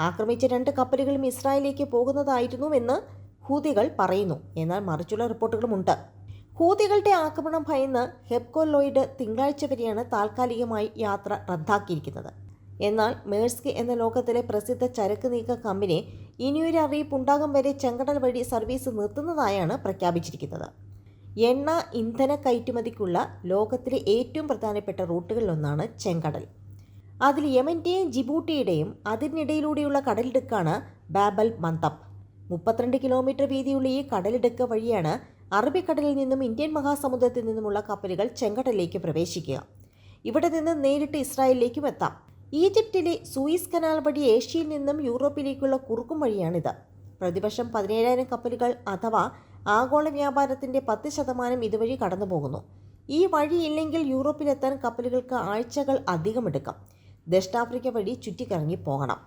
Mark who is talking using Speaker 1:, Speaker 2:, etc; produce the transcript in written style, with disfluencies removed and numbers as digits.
Speaker 1: ആക്രമിച്ച 2 കപ്പലുകളും ഇസ്രായേലിലേക്ക് പോകുന്നതായിരുന്നുവെന്ന് ഹൂതികൾ പറയുന്നു. എന്നാൽ മറിച്ചുള്ള റിപ്പോർട്ടുകളുമുണ്ട്. ഹൂതികളുടെ ആക്രമണം ഭയന്ന് ഹെപ്കോ ലോയിഡ് തിങ്കളാഴ്ച വരെയാണ് താൽക്കാലികമായി യാത്ര റദ്ദാക്കിയിരിക്കുന്നത്. എന്നാൽ മേഴ്സ്ക് എന്ന ലോകത്തിലെ പ്രസിദ്ധ ചരക്ക് നീക്ക കമ്പനി ഇനിയൊരു അറിയിപ്പ് ഉണ്ടാകും വരെ ചെങ്കടൽ വഴി സർവീസ് നിർത്തുന്നതായാണ് പ്രഖ്യാപിച്ചിരിക്കുന്നത്. എണ്ണ ഇന്ധന കയറ്റുമതിക്കുള്ള ലോകത്തിലെ ഏറ്റവും പ്രധാനപ്പെട്ട റൂട്ടുകളിലൊന്നാണ് ചെങ്കടൽ. അതിൽ യമന്റെയും ജിബൂട്ടിയുടെയും അതിനിടയിലൂടെയുള്ള കടലിടുക്കാണ് ബാബൽ മന്ദബ്. 32 കിലോമീറ്റർ വീതിയുള്ള ഈ കടലിടുക്ക് വഴിയാണ് അറബിക്കടലിൽ നിന്നും ഇന്ത്യൻ മഹാസമുദ്രത്തിൽ നിന്നുമുള്ള കപ്പലുകൾ ചെങ്കടലിലേക്ക് പ്രവേശിക്കുക. ഇവിടെ നിന്ന് നേരിട്ട് ഇസ്രായേലിലേക്കും എത്താം. ഈജിപ്തിലെ സൂയിസ് കനാൽ വഴി ഏഷ്യയിൽ നിന്നും യൂറോപ്പിലേക്കുള്ള കുറുക്കും വഴിയാണിത്. പ്രതിവർഷം 17,000 കപ്പലുകൾ അഥവാ ആഗോള വ്യാപാരത്തിൻ്റെ 10% ഇതുവഴി കടന്നുപോകുന്നു. ഈ വഴിയില്ലെങ്കിൽ യൂറോപ്പിലെത്താൻ കപ്പലുകൾക്ക് ആഴ്ചകൾ അധികം എടുക്കാം. ദക്ഷിണാഫ്രിക്ക വഴി ചുറ്റിക്കറങ്ങി പോകണം.